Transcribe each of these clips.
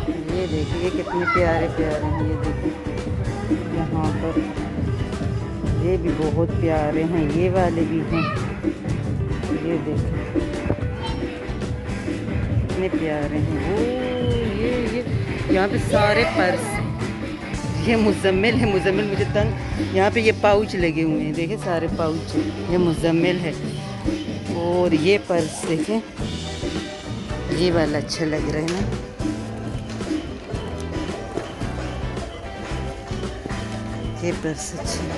ये देखिए कितने प्यारे प्यारे हैं। ये देखिए यहाँ पर ये भी बहुत प्यारे हैं, ये वाले भी हैं। ये देखिए कितने प्यारे हैं। वो ये यहाँ पे सारे पर्स हैं। ये मुजम्मिल है, मुजम्मिल मुझे तंग। यहाँ पे ये पाउच लगे हुए हैं, देखे सारे पाउच। ये मुजम्मिल है। और ये पर्स देखें, ये वाला अच्छा लग रहा है ना। ये पर्स अच्छा है।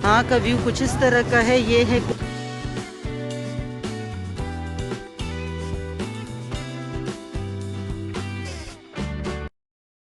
हाँ का व्यू कुछ इस तरह का है। ये है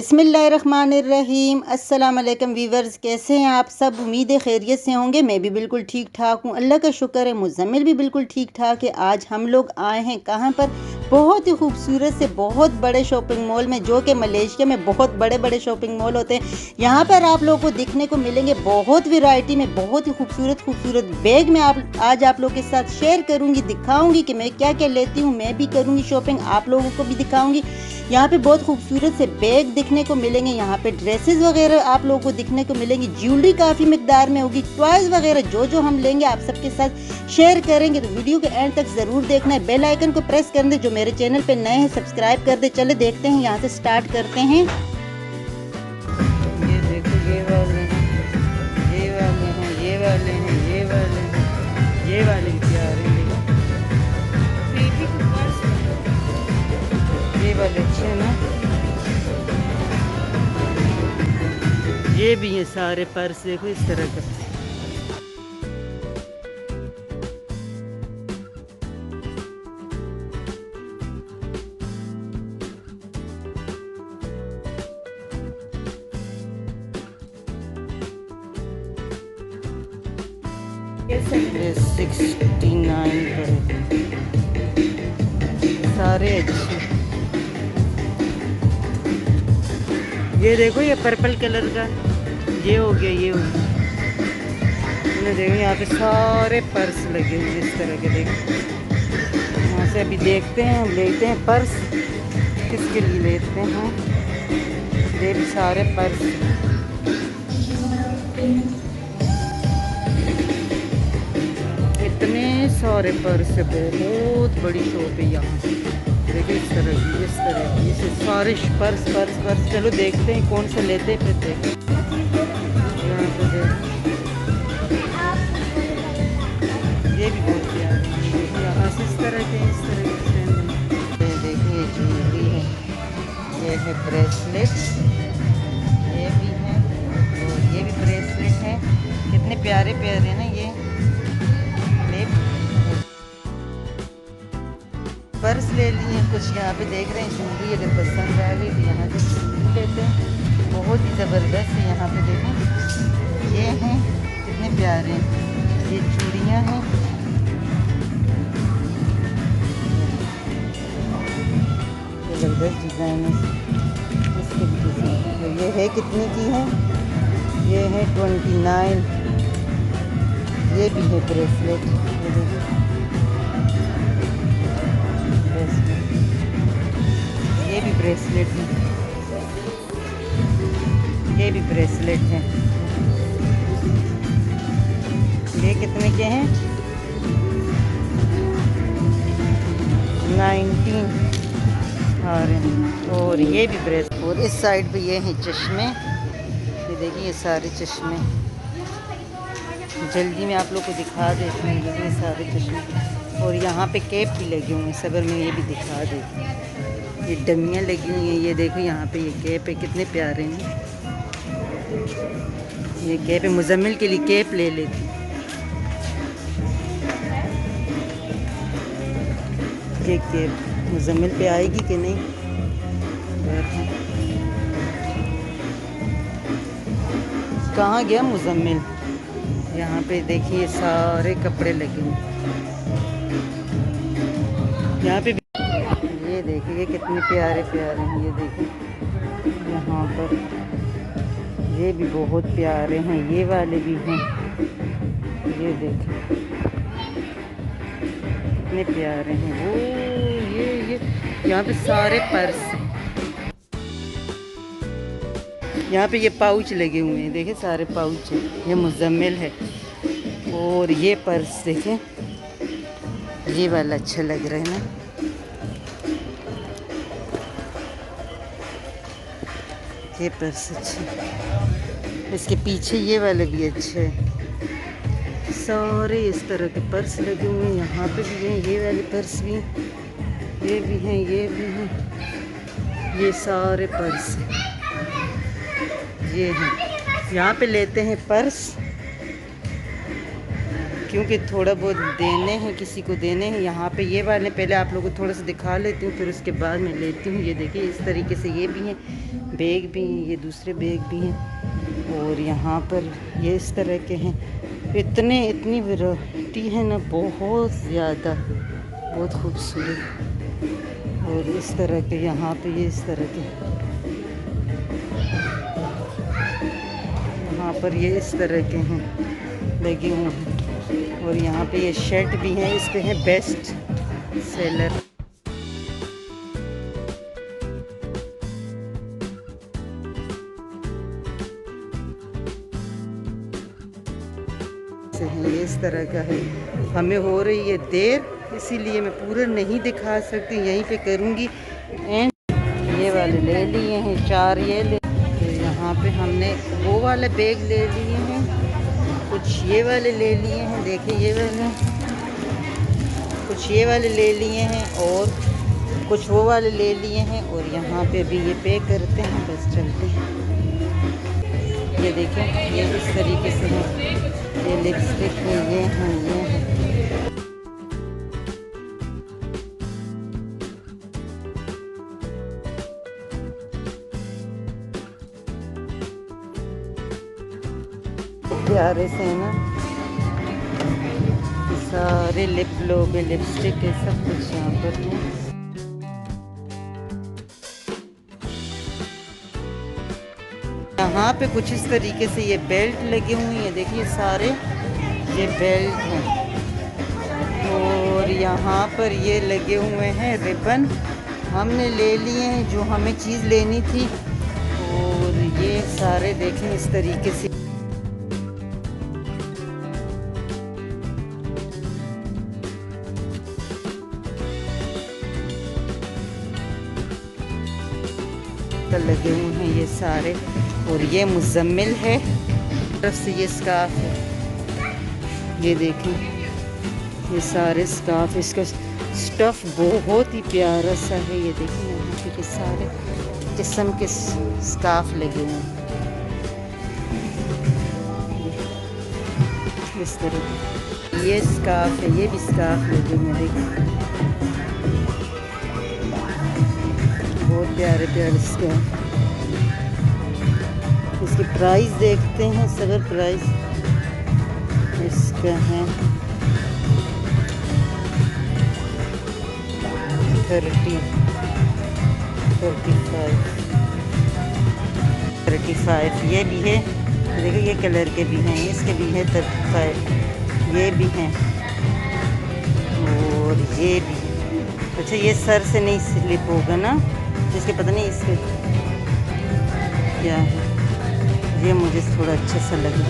बिस्मिल्लाहिर्रहमानिर्रहीम। अस्सलाम वालेकुम वीवर्स, कैसे हैं आप सब? उम्मीद है खैरियत से होंगे। मैं भी बिल्कुल ठीक ठाक हूँ, अल्लाह का शुक्र है। मुज़म्मिल भी बिल्कुल ठीक ठाक है। आज हम लोग आए हैं कहाँ पर? बहुत ही खूबसूरत से बहुत बड़े शॉपिंग मॉल में, जो कि मलेशिया में बहुत बड़े बड़े शॉपिंग मॉल होते हैं। यहाँ पर आप लोगों को दिखने को मिलेंगे बहुत वैरायटी में बहुत ही खूबसूरत खूबसूरत बैग। मैं आज आप लोगों के साथ शेयर करूँगी, दिखाऊँगी कि मैं क्या क्या लेती हूँ। मैं भी करूँगी शॉपिंग, आप लोगों को भी दिखाऊँगी। यहाँ पे बहुत खूबसूरत से बैग दिखने को मिलेंगे। यहाँ पे ड्रेसेस वगैरह आप लोगों को दिखने को मिलेंगी। ज्वेलरी काफ़ी मिकदार में होगी। टॉयज़ वगैरह जो हम लेंगे आप सबके साथ शेयर करेंगे, तो वीडियो के एंड तक ज़रूर देखना है। बेल आइकन को प्रेस कर दे। जो मेरे चैनल पे नए हैं सब्सक्राइब कर दे। चले देखते हैं, यहाँ से स्टार्ट करते हैं। ये देखो, ये वाले हैं, ये वाले हैं, ये वाले हैं, ये वाले हैं, ये वाले प्यारे हैं। ये वाले अच्छे हैं ना। ये भी है सारे पर्स, देखो इस तरह का। ये 69 का है। सारे अच्छे। ये देखो, ये पर्पल कलर का, ये हो गया, ये हो गया। देखो यहाँ पे सारे पर्स लगे हुए इस तरह के। देखो यहाँ से अभी देखते हैं, हम लेते हैं पर्स। किसके लिए लेते हैं? ये भी सारे पर्स। इतने सारे पर्स है, बहुत बड़ी शॉप है यहाँ। देखिए इस तरह की, इस तरह की, इसे सारे पर्स पर्स पर्स। चलो देखते हैं कौन सा लेते हैं, फिर देखते हैं। यहाँ पे ये भी बहुत प्यारे हैं। यहाँ से इस तरह के देखिए ज्वेलरी है। ये है ब्रेसलेट, ये भी है, और ये भी ब्रेसलेट है। कितने प्यारे प्यारे हैं ना ये। पर्स ले लिए कुछ, यहाँ पे देख रहे हैं ज्वेलरी अगर पसंद आ गई तो यहाँ से लेते हैं। बहुत ही ज़बरदस्त है। यहाँ पे देखें, ये हैं कितने प्यारे हैं। ये चूड़ियाँ हैं, ज़बरदस्त डिज़ाइन है। इसके भी डिज़ाइन तो ये है, कितने की है? ये है 29। ये भी है ब्रेसलेट, ये देखिए ब्रेसलेट, ये भी ब्रेसलेट है, ये भी ब्रेसलेट है। ये कितने के हैं? 19 आ रहे हैं। और ये भी ब्रेस। और इस साइड पे ये हैं चश्मे। ये देखिए ये सारे चश्मे, जल्दी में आप लोग को दिखा देते हैं। ये सारे चश्मे। और यहाँ पे कैप भी लगे हुए हैं, सबर में ये भी दिखा देते हैं। ये डमियाँ लगी हुई हैं। ये देखो यहाँ पे ये कैप है, कितने प्यारे हैं। ये कैप है, मुजम्मिल के लिए कैप ले लेती। ये कैप मुजम्मिल पे आएगी कि नहीं? कहाँ गया मुजम्मिल? यहाँ पे देखिए सारे कपड़े लगे हैं। यहाँ पे ये देखिए कितने प्यारे प्यारे हैं। ये देखिए यहाँ पर ये भी बहुत प्यारे हैं, ये वाले भी हैं। ये देखिए कितने प्यारे हैं। वो ये यहाँ पे सारे पर्स हैं। यहाँ पे ये पाउच लगे हुए हैं, देखिए सारे पाउच हैं। ये मुज़म्मिल है। और ये पर्स देखें, ये वाला अच्छा लग रहा है ना। ये पर्स अच्छा, इसके पीछे ये वाले भी अच्छे हैं। सारे इस तरह के पर्स लगे हुए हैं। यहाँ पे भी हैं ये वाले पर्स भी, ये भी हैं, ये भी हैं। ये सारे पर्स ये हैं। यहाँ पे लेते हैं पर्स क्योंकि थोड़ा बहुत देने हैं, किसी को देने हैं। यहाँ पे ये वाले पहले आप लोगों को थोड़ा सा दिखा लेती हूँ, फिर उसके बाद मैं लेती हूँ। ये देखिए इस तरीके से ये भी हैं, बैग भी हैं, ये दूसरे बैग भी हैं। और यहाँ पर ये इस तरह के हैं। इतनी वैरायटी है ना, बहुत ज़्यादा, बहुत खूबसूरत। और इस तरह के यहाँ पे ये इस तरह के, यहाँ पर ये इस तरह के हैं लगे हुए हैं। और यहाँ पे ये शर्ट भी है, इस पे है बेस्ट सेलर। ये इस तरह का है। हमें हो रही है देर, इसीलिए मैं पूरा नहीं दिखा सकती, यहीं पे करूँगी एंड। ये वाले ले लिए हैं 4, ये ले। तो यहाँ पे हमने वो वाले बैग ले लिए हैं, कुछ ये वाले ले लिए हैं। देखिए ये वाले, कुछ ये वाले ले लिए हैं और कुछ वो वाले ले लिए हैं। और यहाँ पे भी ये पे करते हैं, बस चलते हैं। ये देखें ये इस तरीके से है। ये लिपस्टिक है, ये हैं, ये हैं। प्यारे से ना सारे लिप ग्लोब, लिपस्टिक है, सब कुछ यहाँ पर है। यहाँ पे कुछ इस तरीके से ये बेल्ट लगी हुई है, देखिए सारे ये बेल्ट हैं। और यहाँ पर ये लगे हुए हैं रिबन, हमने ले लिए हैं जो हमें चीज़ लेनी थी। और ये सारे देखें इस तरीके से लगे हुए हैं ये सारे। और ये मुज़म्मिल है, तरफ से ये स्कार्फ है। ये देखें ये सारे स्कार्फ, इसका स्टफ़ बहुत ही प्यारा सा है। ये देखें यहाँ पे सारे किस्म के स्कार्फ लगे हुए हैं इस तरह। ये स्कार्फ है, ये भी स्कार्फ लगे हुए हैं, देखिए बहुत प्यारे प्यारे स्कार्फ। इसकी प्राइस देखते हैं, सगर प्राइस इसका है 35। ये भी है, देखिए ये कलर के भी हैं, इसके भी है 35, ये भी हैं। और ये भी, अच्छा ये सर से नहीं स्लिप होगा ना, जिसके पता नहीं इसके क्या है। ये मुझे थोड़ा अच्छा सा लगा।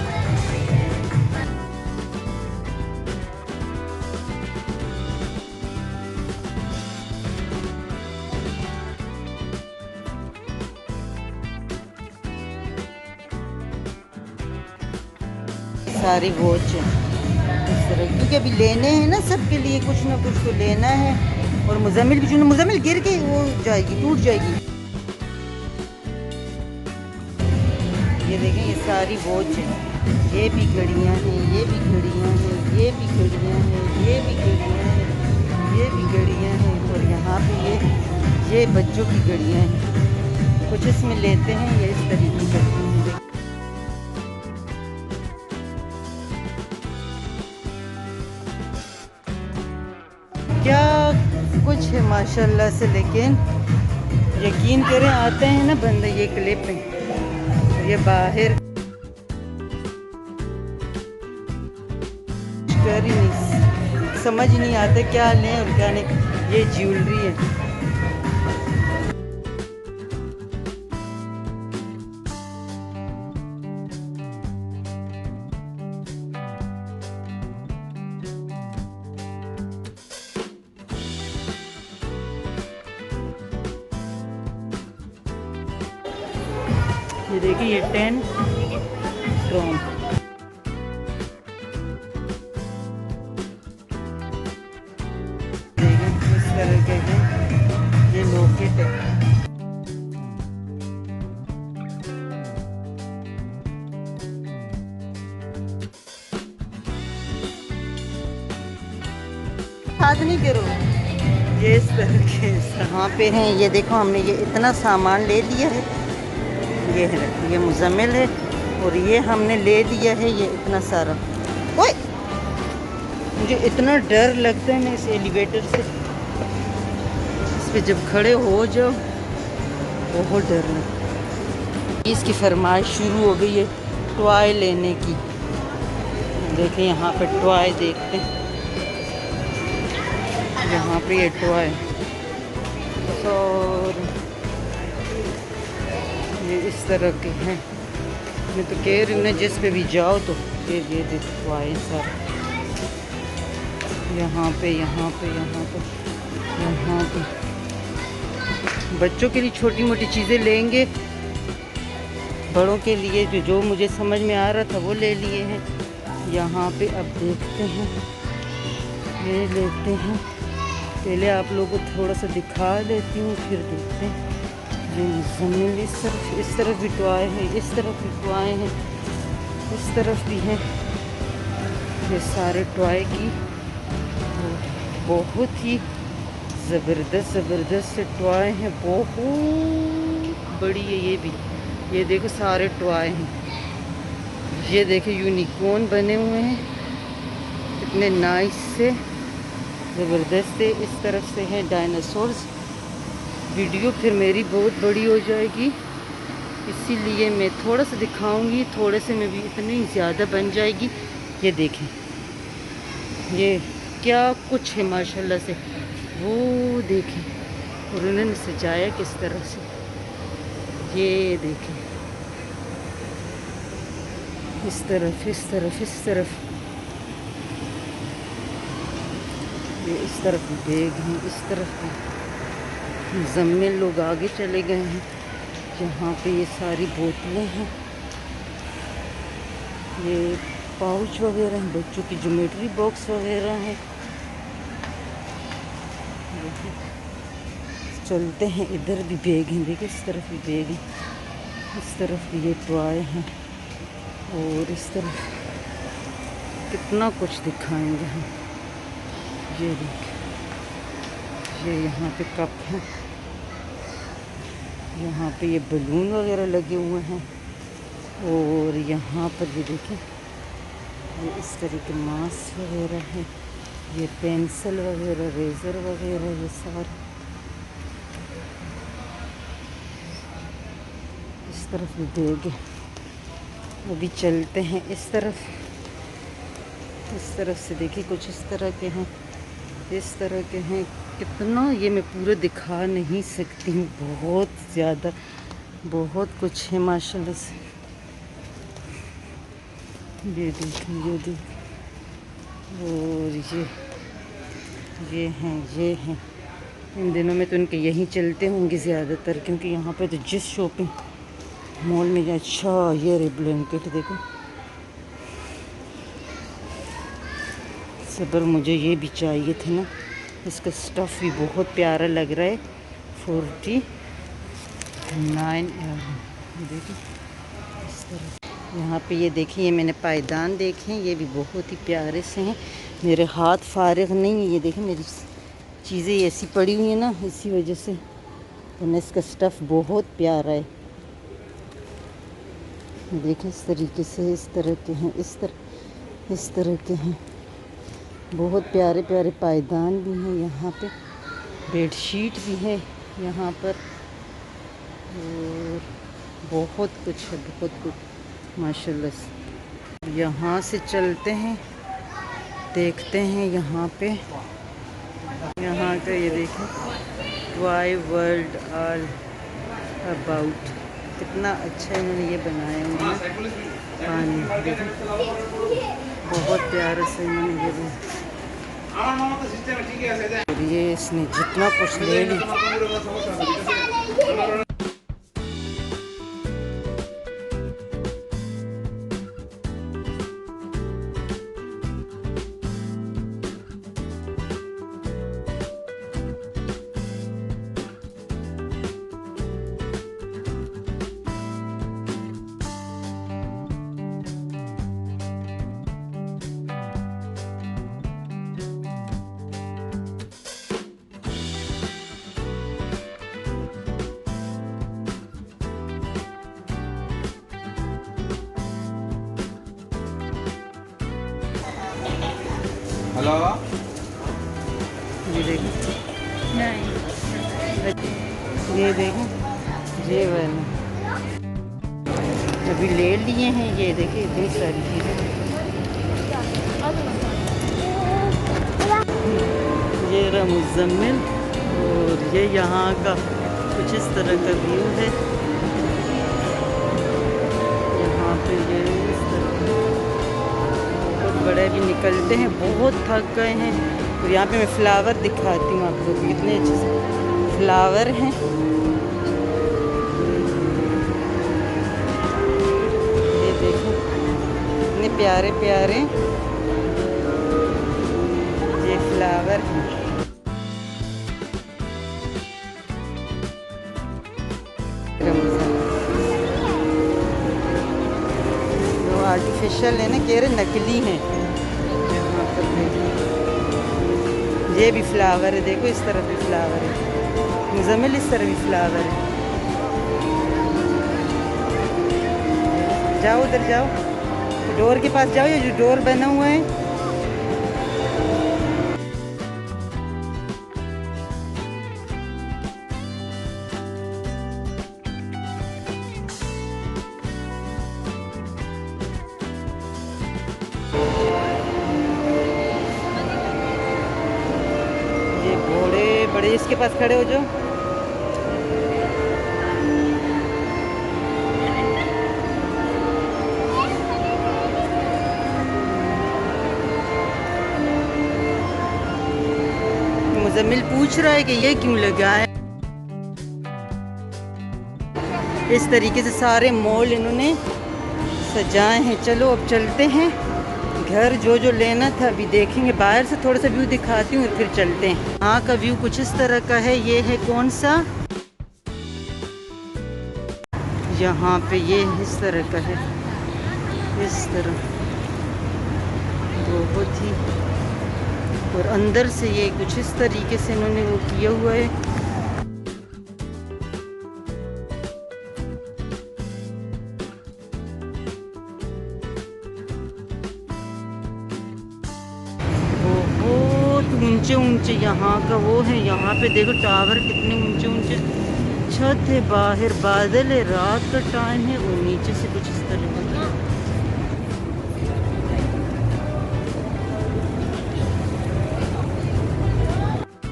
सारी वॉच है इस तरह, क्योंकि अभी लेने हैं ना सबके लिए, कुछ ना कुछ तो लेना है। और मुज़म्मिल भी, मुज़म्मिल गिर के वो जाएगी, टूट जाएगी। ये देखें ये सारी वॉच है, ये भी घड़ियाँ हैं, ये भी घड़ियाँ हैं, ये भी घड़ियाँ हैं, ये भी घड़ियाँ हैं, ये भी घड़ियाँ हैं। और यहाँ पे ये बच्चों की घड़ियाँ हैं, कुछ इसमें लेते हैं, ये इस तरीके करते हैं। क्या कुछ है माशाल्लाह से। लेकिन यकीन करें आते हैं ना बंदे ये क्लिप में, ये बाहर कर ही नहीं, समझ नहीं आता क्या लें और क्या नहीं। ये ज्वेलरी है, ये देखिए ये 10 फ्रॉम इस तरह के हैं। ये लॉकेट है, हाथ नहीं करो। ये इस तरह के यहाँ पे हैं। ये देखो हमने ये इतना सामान ले लिया है। ये है, ये मुजम्मिल है और ये हमने ले लिया है ये इतना सारा। ओए मुझे इतना डर लगता है ना इस एलिवेटर से, इस पे जब खड़े हो जाओ बहुत डर लगता है। इसकी फरमाइश शुरू हो गई है टॉय लेने की। देखें यहाँ पे टॉय देखते हैं, यहाँ पे ये टॉय और ये इस तरह के हैं। मैं तो कह रही हूँ ना जिस पे भी जाओ तो ये टॉय सर। यहाँ पे यहाँ पे यहाँ पे यहाँ पे बच्चों के लिए छोटी मोटी चीज़ें लेंगे, बड़ों के लिए जो मुझे समझ में आ रहा था वो ले लिए हैं। यहाँ पे अब देखते हैं, ये लेते हैं। पहले आप लोगों को थोड़ा सा दिखा देती हूँ फिर देखते हैं। ये ज़मीन इस तरफ भी टॉय है, इस तरफ भी टॉय हैं, इस तरफ भी हैं। ये सारे टॉय की बहुत ही ज़बरदस्त टॉय हैं, बहुत बड़ी है ये भी। ये देखो सारे टॉय हैं। ये देखो यूनिकॉर्न बने हुए हैं, कितने नाइस से ज़बरदस्त है। इस तरफ से हैं डायनासोर्स। वीडियो फिर मेरी बहुत बड़ी हो जाएगी, इसीलिए मैं थोड़ा सा दिखाऊंगी, थोड़े से में भी इतनी ज़्यादा बन जाएगी। ये देखें ये क्या कुछ है माशाल्लाह से, वो देखें। और उन्होंने सजाया किस तरह से, ये देखें। इस तरफ इस तरफ इस तरफ, ये इस तरफ बैग हैं, इस तरफ मुज़म्मिल लोग आगे चले गए हैं। यहाँ पे ये सारी बोतलें हैं, ये पाउच वगैरह हैं, बच्चों की ज्योमेट्री बॉक्स वगैरह हैं। चलते हैं, इधर भी बैग हैं, देखिए इस तरफ भी बैग हैं, इस तरफ भी ये टॉय हैं और इस तरफ कितना कुछ दिखाएंगे हम। ये देखिए ये यहाँ पे कप हैं, यहाँ पे ये बलून वगैरह लगे हुए हैं। और यहाँ पर भी देखें ये इस तरह के मास्क वगैरह हैं, ये पेंसिल वगैरह, रेज़र वगैरह, ये सारे। इस तरफ भी बैग है, वो भी चलते हैं इस तरफ। इस तरफ से देखिए कुछ इस तरह के हैं, इस तरह के हैं। कितना ये मैं पूरा दिखा नहीं सकती हूँ, बहुत ज़्यादा, बहुत कुछ है माशाल्लाह से। ये देखें, ये देखें। और ये हैं। इन दिनों में तो इनके यहीं चलते होंगे ज़्यादातर, क्योंकि यहाँ पे तो जिस शॉपिंग मॉल में जाए। अच्छा ये रे ब्लैंकेट देखो, सबर मुझे ये भी चाहिए थे ना। इसका स्टफ़ भी बहुत प्यारा लग रहा है। 49 देखिए इस तरह। यहाँ पे ये देखिए, ये मैंने पायदान देखे हैं, ये भी बहुत ही प्यारे से हैं। मेरे हाथ फारिग नहीं है, ये देखिए मेरी चीज़ें ऐसी पड़ी हुई हैं ना, इसी वजह से। वरना इसका स्टफ़ बहुत प्यारा है। देखिए इस तरीके से, इस तरह के हैं, इस तरह के हैं। बहुत प्यारे प्यारे पायदान भी हैं यहाँ पे, बेडशीट भी है यहाँ पर, और बहुत कुछ है, बहुत कुछ माशाल्लाह से। यहाँ से चलते हैं, देखते हैं यहाँ पे, यहाँ का ये देखें, वाई वर्ल्ड ऑल अबाउट, कितना अच्छा इन्होंने ये बनाया हुआ है। पानी देखें, बहुत प्यारे से इन्होंने ये बनाया। और ये इसने जितना कुछ ले लिया। हेलो, ये देखें, ये देखें, ये वाला अभी ले लिए हैं। ये देखें इतनी सारी चीज़ें, ये रहा मुज़म्मिल, और ये यहाँ का कुछ इस तरह का व्यू है। यहाँ पे ये इस तरह बहुत बड़े भी निकलते हैं, बहुत थक गए हैं। और यहाँ पे मैं फ्लावर दिखाती हूँ आप लोग, कितने अच्छे से फ्लावर हैं। ये देखो इतने प्यारे प्यारे ये फ्लावर हैं। जो आर्टिफिशियल है ना, कह रहे नकली हैं। यहाँ पर ये भी फ्लावर है, देखो इस तरफ भी फ्लावर है, मुज़म्मिल इस तरफ भी फ्लावर है। जाओ उधर जाओ, डोर के पास जाओ, ये जो डोर बना हुआ है। ये घोड़े बड़े इसके पास खड़े हो जाओ। मुज़म्मिल पूछ रहा है कि ये क्यों लगा है। इस तरीके से सारे मॉल इन्होंने सजाए हैं। चलो अब चलते हैं घर, जो जो लेना था अभी देखेंगे। बाहर से थोड़ा सा व्यू दिखाती हूँ और फिर चलते हैं। यहाँ का व्यू कुछ इस तरह का है। ये है कौन सा, यहाँ पे ये इस तरह का है, इस तरह बहुत ही। और अंदर से ये कुछ इस तरीके से इन्होंने वो किया हुआ है। बहुत ऊंचे ऊंचे यहाँ का वो है। यहाँ पे देखो टावर कितने ऊंचे ऊंचे, छत है, बाहर बादल है, रात का टाइम है, और नीचे से कुछ इस तरह का।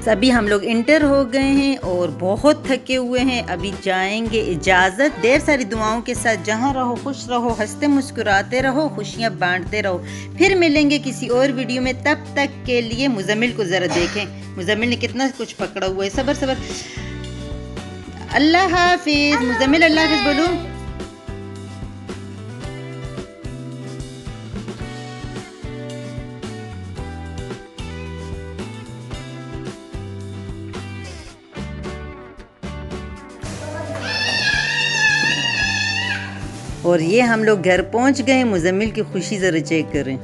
अभी हम लोग इंटर हो गए हैं और बहुत थके हुए हैं। अभी जाएंगे, इजाज़त। ढेर सारी दुआओं के साथ जहाँ रहो खुश रहो, हंसते मुस्कुराते रहो, खुशियाँ बांटते रहो। फिर मिलेंगे किसी और वीडियो में। तब तक के लिए मुज़म्मिल को ज़रा देखें, मुज़म्मिल ने कितना कुछ पकड़ा हुआ है। सबर सबर। अल्लाह हाफिज़ मुज़म्मिल, अल्लाह हाफिज़ बोलो। और ये हम लोग घर पहुंच गए। मुज़म्मिल की खुशी ज़रा चेक करें।